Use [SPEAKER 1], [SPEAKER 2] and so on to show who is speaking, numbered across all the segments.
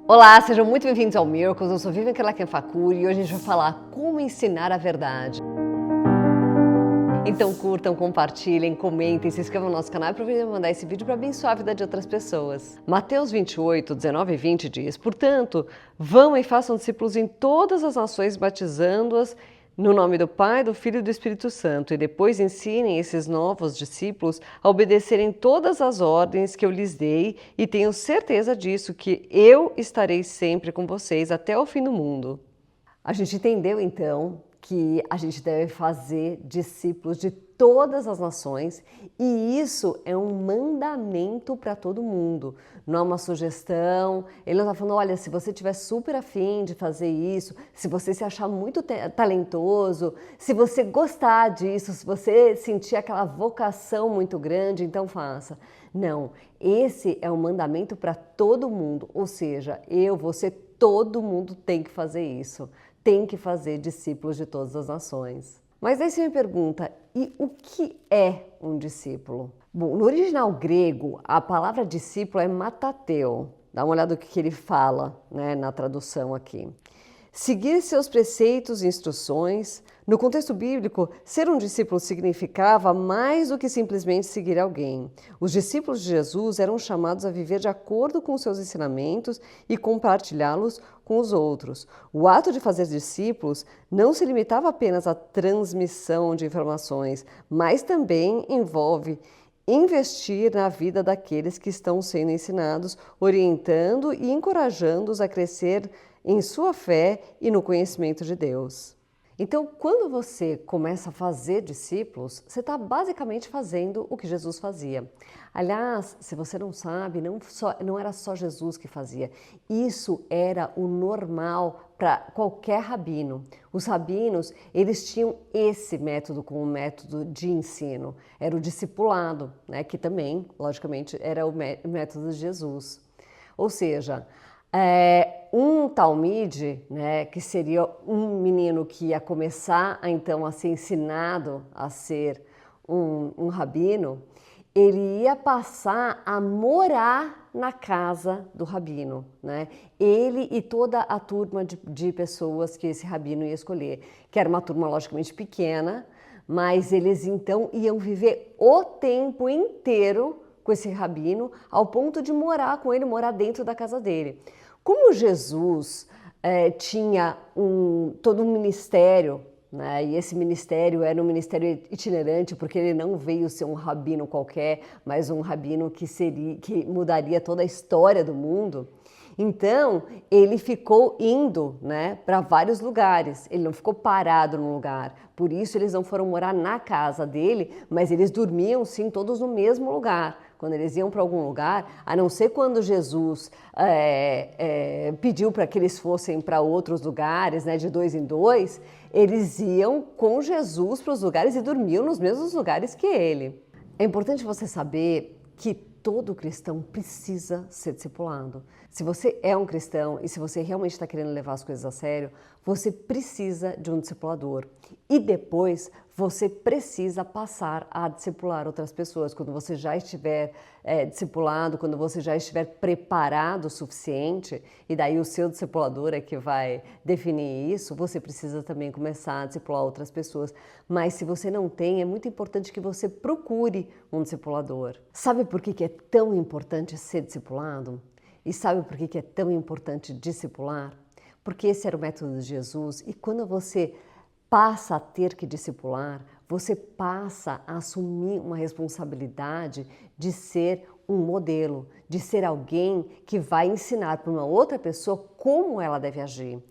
[SPEAKER 1] Olá, sejam muito bem-vindos ao Miracles. Eu sou Vivian Kelaken-Fakuri e hoje a gente vai falar como ensinar a verdade. Então curtam, compartilhem, comentem, se inscrevam no nosso canal e aproveitem para mandar esse vídeo para abençoar a vida de outras pessoas. Mateus 28, 19 e 20 diz: Portanto, vão e façam discípulos em todas as nações, batizando-as no nome do Pai, do Filho e do Espírito Santo, e depois ensinem esses novos discípulos a obedecerem todas as ordens que eu lhes dei, e tenho certeza disso, que eu estarei sempre com vocês até o fim do mundo. A gente entendeu então que a gente deve fazer discípulos de todas as nações, e isso é um mandamento para todo mundo, não é uma sugestão. Ele não está falando, olha, se você estiver super afim de fazer isso, se você se achar muito talentoso, se você gostar disso, se você sentir aquela vocação muito grande, então faça. Não, esse é um mandamento para todo mundo, ou seja, você, todo mundo tem que fazer isso. Tem que fazer discípulos de todas as nações. Mas aí você me pergunta, e o que é um discípulo? Bom, no original grego, a palavra discípulo é matateu. Dá uma olhada no que ele fala, né, na tradução aqui. Seguir seus preceitos e instruções. No contexto bíblico, ser um discípulo significava mais do que simplesmente seguir alguém. Os discípulos de Jesus eram chamados a viver de acordo com os seus ensinamentos e compartilhá-los com os outros. O ato de fazer discípulos não se limitava apenas à transmissão de informações, mas também envolve investir na vida daqueles que estão sendo ensinados, orientando e encorajando-os a crescer em sua fé e no conhecimento de Deus. Então, quando você começa a fazer discípulos, você está basicamente fazendo o que Jesus fazia. Aliás, se você não sabe, não era só Jesus que fazia. Isso era o normal para qualquer rabino. Os rabinos, eles tinham esse método como método de ensino. Era o discipulado, né, que também, logicamente, era o método de Jesus. Ou seja, um talmide, né, que seria um menino que ia começar então a ser ensinado a ser um rabino, ele ia passar a morar na casa do rabino, né? Ele e toda a turma de pessoas que esse rabino ia escolher, que era uma turma logicamente pequena, mas eles então iam viver o tempo inteiro com esse rabino, ao ponto de morar com ele, morar dentro da casa dele. Como Jesus tinha todo um ministério, né, e esse ministério era um ministério itinerante, porque ele não veio ser um rabino qualquer, mas um rabino que mudaria toda a história do mundo. Então, ele ficou indo, né, para vários lugares, ele não ficou parado num lugar. Por isso, eles não foram morar na casa dele, mas eles dormiam, sim, todos no mesmo lugar. Quando eles iam para algum lugar, a não ser quando Jesus pediu para que eles fossem para outros lugares, né, de dois em dois, eles iam com Jesus para os lugares e dormiam nos mesmos lugares que ele. É importante você saber que todo cristão precisa ser discipulado. Se você é um cristão e se você realmente está querendo levar as coisas a sério, você precisa de um discipulador. E depois você precisa passar a discipular outras pessoas. Quando você já estiver discipulado, quando você já estiver preparado o suficiente, e daí o seu discipulador é que vai definir isso, você precisa também começar a discipular outras pessoas. Mas se você não tem, é muito importante que você procure um discipulador. Sabe por que é tão importante ser discipulado? E sabe por que é tão importante discipular? Porque esse era o método de Jesus, e quando você passa a ter que discipular, você passa a assumir uma responsabilidade de ser um modelo, de ser alguém que vai ensinar para uma outra pessoa como ela deve agir.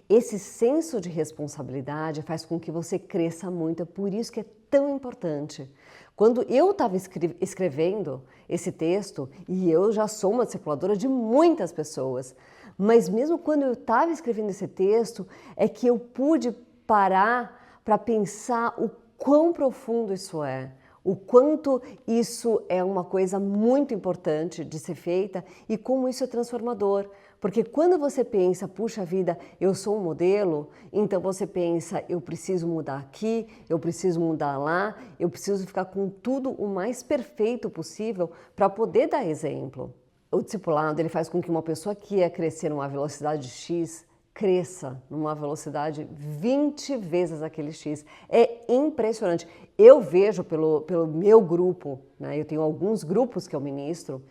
[SPEAKER 1] Esse senso de responsabilidade faz com que você cresça muito, é por isso que é tão importante. Quando eu estava escrevendo esse texto, e eu já sou uma discipuladora de muitas pessoas, mas mesmo quando eu estava escrevendo esse texto, é que eu pude parar para pensar o quão profundo isso é, o quanto isso é uma coisa muito importante de ser feita e como isso é transformador. Porque quando você pensa, puxa vida, eu sou um modelo, então você pensa, eu preciso mudar aqui, eu preciso mudar lá, eu preciso ficar com tudo o mais perfeito possível para poder dar exemplo. O discipulado, ele faz com que uma pessoa que ia crescer numa velocidade X, cresça numa velocidade 20 vezes aquele X. É impressionante. Eu vejo pelo meu grupo, né? Eu tenho alguns grupos que eu ministro,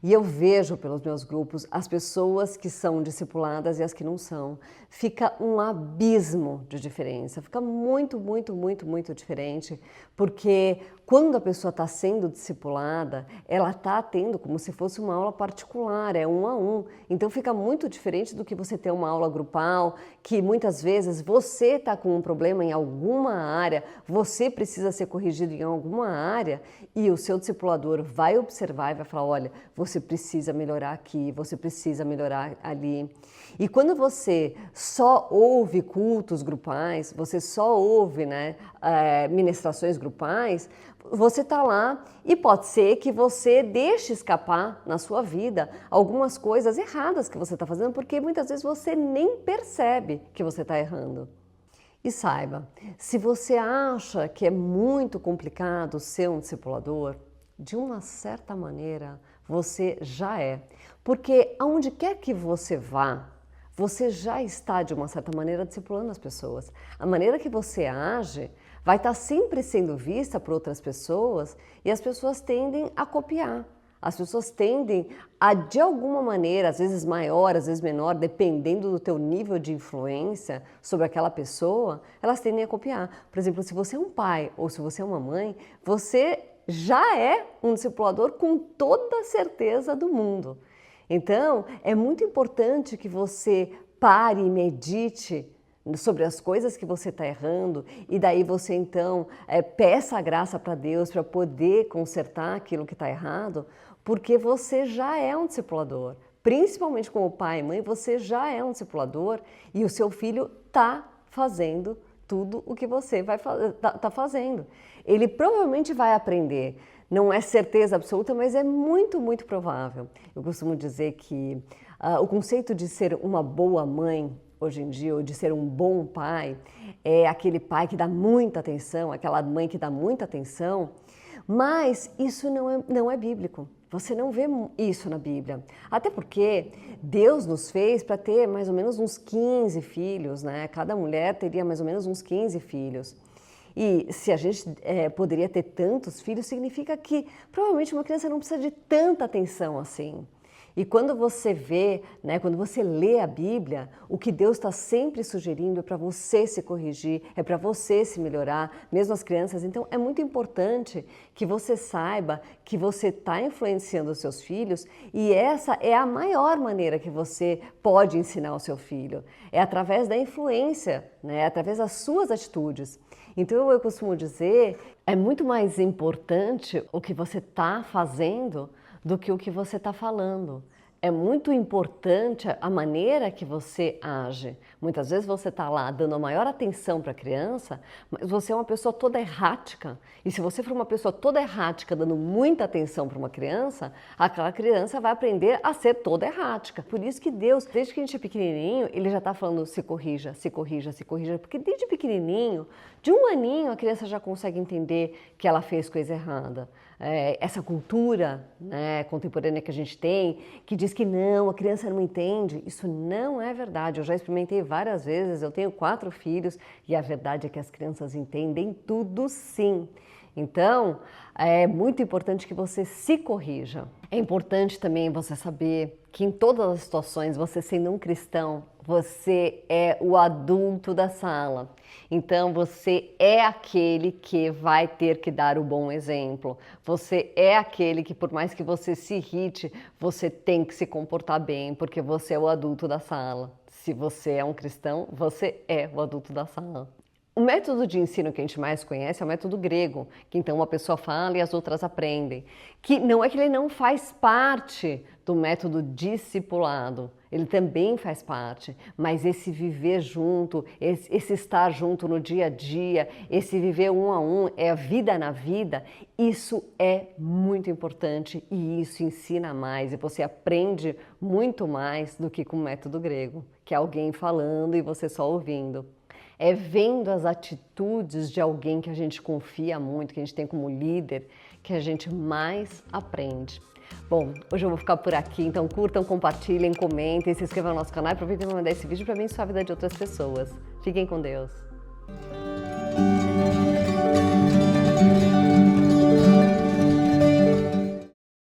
[SPEAKER 1] e eu vejo pelos meus grupos as pessoas que são discipuladas e as que não são. Fica um abismo de diferença, fica muito, muito, muito, muito diferente, porque quando a pessoa está sendo discipulada, ela está tendo como se fosse uma aula particular, é 1 a 1. Então fica muito diferente do que você ter uma aula grupal, que muitas vezes você está com um problema em alguma área, você precisa ser corrigido em alguma área, e o seu discipulador vai observar e vai falar, olha, você precisa melhorar aqui, você precisa melhorar ali. E quando você só ouve cultos grupais, você só ouve, né, ministrações grupais, você está lá e pode ser que você deixe escapar na sua vida algumas coisas erradas que você está fazendo, porque muitas vezes você nem percebe que você está errando. E saiba, se você acha que é muito complicado ser um discipulador, de uma certa maneira você já é. Porque aonde quer que você vá, você já está de uma certa maneira discipulando as pessoas. A maneira que você age vai estar sempre sendo vista por outras pessoas e as pessoas tendem a copiar. As pessoas tendem a, de alguma maneira, às vezes maior, às vezes menor, dependendo do teu nível de influência sobre aquela pessoa, elas tendem a copiar. Por exemplo, se você é um pai ou se você é uma mãe, você já é um discipulador com toda a certeza do mundo. Então, é muito importante que você pare e medite sobre as coisas que você está errando e daí você então peça a graça para Deus para poder consertar aquilo que está errado, porque você já é um discipulador. Principalmente como pai e mãe, você já é um discipulador e o seu filho está fazendo tudo o que você tá fazendo. Ele provavelmente vai aprender. Não é certeza absoluta, mas é muito, muito provável. Eu costumo dizer que o conceito de ser uma boa mãe hoje em dia, ou de ser um bom pai, é aquele pai que dá muita atenção, aquela mãe que dá muita atenção, mas isso não é bíblico. Você não vê isso na Bíblia. Até porque Deus nos fez para ter mais ou menos uns 15 filhos, né? Cada mulher teria mais ou menos uns 15 filhos. E se a gente poderia ter tantos filhos, significa que provavelmente uma criança não precisa de tanta atenção assim. E quando você vê, né, quando você lê a Bíblia, o que Deus está sempre sugerindo é para você se corrigir, é para você se melhorar, mesmo as crianças. Então é muito importante que você saiba que você está influenciando os seus filhos e essa é a maior maneira que você pode ensinar o seu filho. É através da influência, né, através das suas atitudes. Então eu costumo dizer, é muito mais importante o que você está fazendo do que o que você está falando. É muito importante a maneira que você age. Muitas vezes você está lá dando a maior atenção para a criança, mas você é uma pessoa toda errática. E se você for uma pessoa toda errática, dando muita atenção para uma criança, aquela criança vai aprender a ser toda errática. Por isso que Deus, desde que a gente é pequenininho, Ele já está falando se corrija, se corrija, se corrija. Porque desde pequenininho, de 1 aninho, a criança já consegue entender que ela fez coisa errada. Essa cultura, né, contemporânea que a gente tem, que diz que não, a criança não entende, isso não é verdade. Eu já experimentei várias vezes, eu tenho 4 filhos e a verdade é que as crianças entendem tudo sim. Então, é muito importante que você se corrija. É importante também você saber que em todas as situações, você sendo um cristão, você é o adulto da sala. Então você é aquele que vai ter que dar o bom exemplo. Você é aquele que, por mais que você se irrite, você tem que se comportar bem, porque você é o adulto da sala. Se você é um cristão, você é o adulto da sala. O método de ensino que a gente mais conhece é o método grego, que então uma pessoa fala e as outras aprendem. Que não é que ele não faz parte do método discipulado, ele também faz parte, mas esse viver junto, esse estar junto no dia a dia, esse viver 1 a 1, é a vida na vida, isso é muito importante e isso ensina mais e você aprende muito mais do que com o método grego, que é alguém falando e você só ouvindo. É vendo as atitudes de alguém que a gente confia muito, que a gente tem como líder, que a gente mais aprende. Bom, hoje eu vou ficar por aqui, então curtam, compartilhem, comentem, se inscrevam no nosso canal e aproveitem para mandar esse vídeo para abençoar a vida de outras pessoas. Fiquem com Deus.